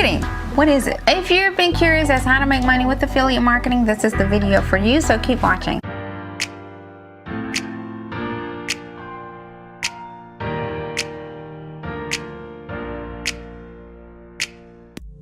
marketing. What is it? If you've been curious as to how to make money with affiliate marketing, this is the video for you, so keep watching.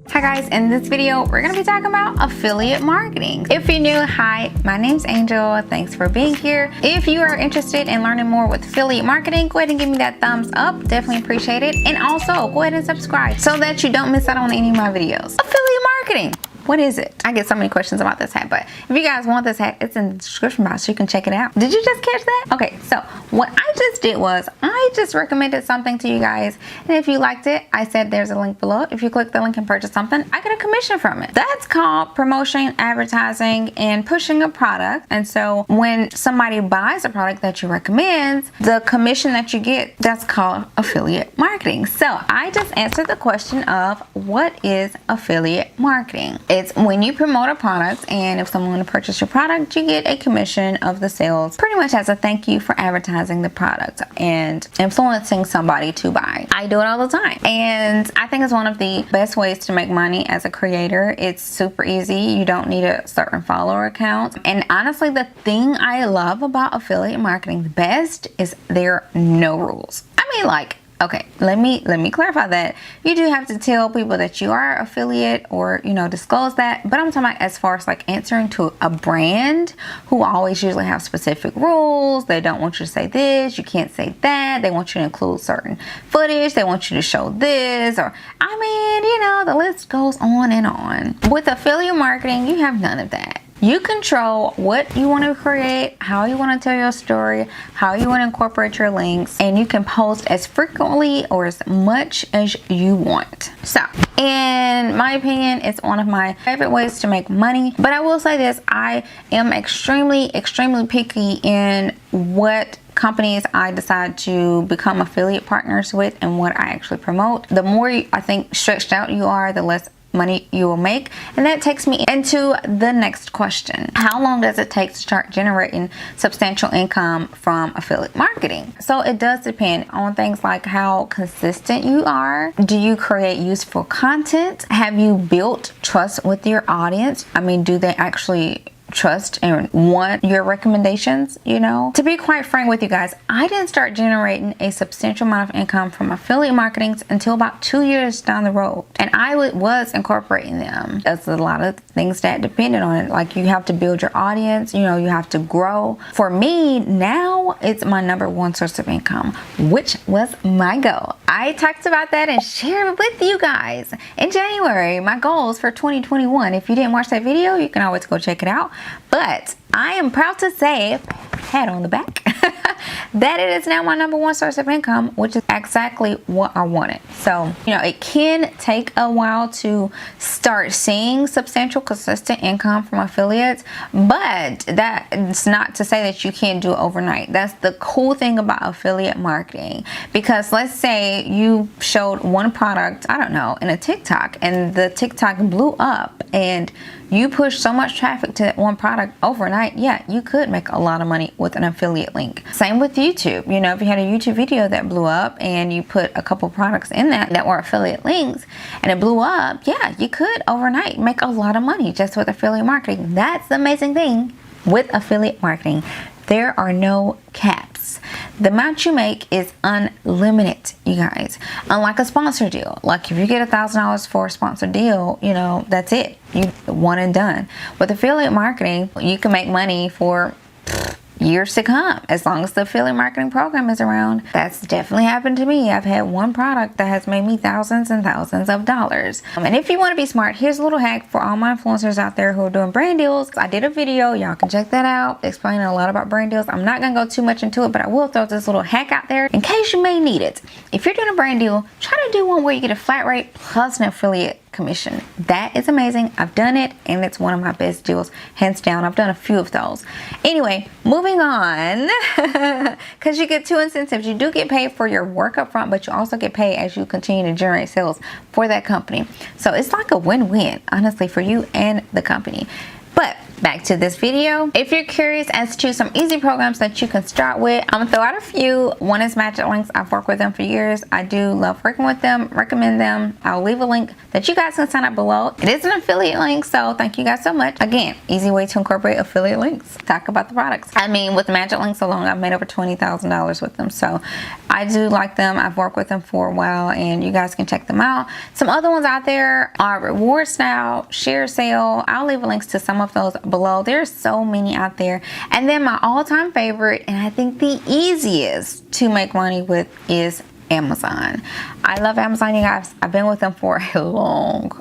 Hi guys, in this video we're going to be talking about affiliate marketing. If you're new, hi, my name's Angel. Thanks for being here. If you are interested in learning more with affiliate marketing, go ahead and give me that thumbs up. Definitely appreciate it. And also go ahead and subscribe so that you don't miss out on any of my videos. Affiliate marketing. What is it? I get so many questions about this hat, but if you guys want this hat, it's in the description box so you can check it out. Did you just catch that? Okay, so what I just did was I just recommended something to you guys, and if you liked it, I said there's a link below. If you click the link and purchase something, I get a commission from it. That's called promotion, advertising, and pushing a product. And so when somebody buys a product that you recommend, the commission that you get, that's called affiliate marketing. So I just answered the question of what is affiliate marketing? It's when you promote a product, and if someone will purchase your product, you get a commission of the sales, pretty much as a thank you for advertising the product and influencing somebody to buy. I do it all the time, and I think it's one of the best ways to make money as a creator. It's super easy. You don't need a certain follower count. And honestly, the thing I love about affiliate marketing the best is there are no rules. I mean, like, okay, let me clarify that. You do have to tell people that you are affiliate, or, you know, disclose that. But I'm talking about as far as like answering to a brand who always usually have specific rules. They don't want you to say this, you can't say that. They want you to include certain footage. They want you to show this, or, I mean, you know, the list goes on and on. With affiliate marketing, you have none of that. You control what you want to create, how you want to tell your story, how you want to incorporate your links, and you can post as frequently or as much as you want. So, in my opinion, it's one of my favorite ways to make money. But I will say this, I am extremely picky in what companies I decide to become affiliate partners with and what I actually promote. The more I think stretched out you are, the less money you will make. And that takes me into the next question. How long does it take to start generating substantial income from affiliate marketing? So it does depend on things like how consistent you are. Do you create useful content? Have you built trust with your audience? I mean, do they actually trust and want your recommendations? You know, to be quite frank with you guys, I didn't start generating a substantial amount of income from affiliate marketing until about 2 years down the road, and I was incorporating them. There's a lot of things that depended on it, like you have to build your audience, you know, you have to grow. For me now, it's my #1 source of income, which was my goal. I talked about that and shared it with you guys in January, my goals for 2021. If you didn't watch that video, you can always go check it out. But I am proud to say, pat on the back, that it is now my #1 source of income, which is exactly what I wanted. So, you know, it can take a while to start seeing substantial, consistent income from affiliates, but that is not to say that you can't do it overnight. That's the cool thing about affiliate marketing, because let's say you showed one product, I don't know, in a TikTok, and the TikTok blew up, and you push so much traffic to that one product overnight. Yeah, you could make a lot of money with an affiliate link. Same with YouTube. You know, if you had a YouTube video that blew up and you put a couple products in that were affiliate links and it blew up, yeah, you could overnight make a lot of money just with affiliate marketing. That's the amazing thing with affiliate marketing. There are no caps. The amount you make is unlimited, you guys. Unlike a sponsor deal. Like if you get $1,000 for a sponsor deal, you know, that's it. You one and done. With affiliate marketing, you can make money for years to come, as long as the affiliate marketing program is around. That's definitely happened to me. I've had one product that has made me thousands and thousands of dollars. And if you want to be smart, here's a little hack for all my influencers out there who are doing brand deals. I did a video, y'all can check that out, explaining a lot about brand deals. I'm not gonna go too much into it, but I will throw this little hack out there in case you may need it. If you're doing a brand deal, try to do one where you get a flat rate plus an affiliate commission. That is amazing. I've done it, and it's one of my best deals, hands down. I've done a few of those. Anyway, moving on, because you get two incentives. You do get paid for your work up front, but you also get paid as you continue to generate sales for that company. So it's like a win-win, honestly, for you and the company. But back to this video. If you're curious as to some easy programs that you can start with, I'm gonna throw out a few. One is Magic Links. I've worked with them for years. I do love working with them, recommend them. I'll leave a link that you guys can sign up below. It is an affiliate link, so thank you guys so much. Again, easy way to incorporate affiliate links. Talk about the products. I mean, with Magic Links alone, I've made over $20,000 with them, so I do like them. I've worked with them for a while, and you guys can check them out. Some other ones out there are Rewards Now, ShareSale. I'll leave links to some of those below. There's so many out there. And then my all-time favorite, and I think the easiest to make money with, is Amazon. I love Amazon, you guys. I've been with them for a long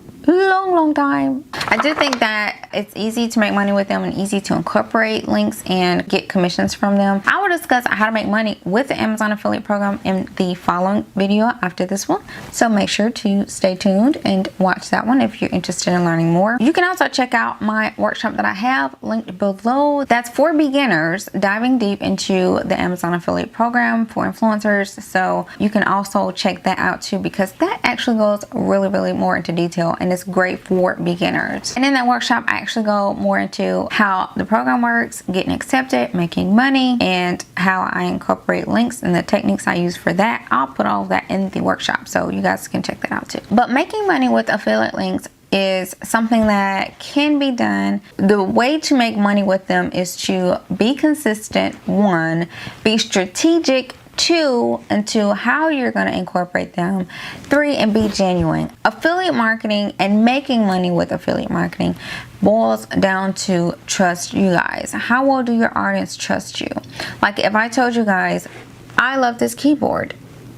time. I do think that it's easy to make money with them and easy to incorporate links and get commissions from them. I will discuss how to make money with the Amazon affiliate program in the following video after this one, so make sure to stay tuned and watch that one if you're interested in learning more. You can also check out my workshop that I have linked below. That's for beginners diving deep into the Amazon affiliate program for influencers, so you can also check that out too, because that actually goes really more into detail and it's great for beginners. And in that workshop, I actually go more into how the program works, getting accepted, making money, and how I incorporate links and the techniques I use for that. I'll put all of that in the workshop, so you guys can check that out too. But making money with affiliate links is something that can be done. The way to make money with them is to be consistent, 1, be strategic, 2, into how you're going to incorporate them, 3, and be genuine. Affiliate marketing and making money with affiliate marketing boils down to trust, you guys. How well do your audience trust you? Like if I told you guys, I love this keyboard.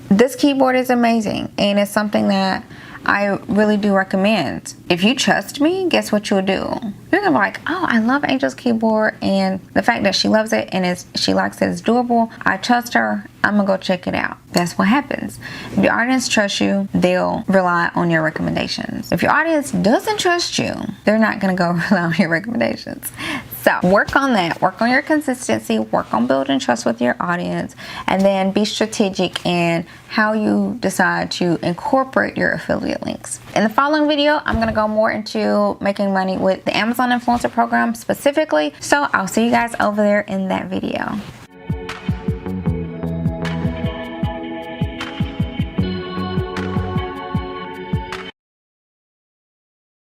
This keyboard is amazing and it's something that I really do recommend. If you trust me, guess what you'll do? You're gonna be like, oh, I love Angel's keyboard, and the fact that she loves it and she likes it, it's durable, I trust her, I'm gonna go check it out. That's what happens. If your audience trusts you, they'll rely on your recommendations. If your audience doesn't trust you, they're not gonna go rely on your recommendations. So work on that, work on your consistency, work on building trust with your audience, and then be strategic in how you decide to incorporate your affiliate links. In the following video, I'm gonna go more into making money with the Amazon Influencer Program specifically. So I'll see you guys over there in that video.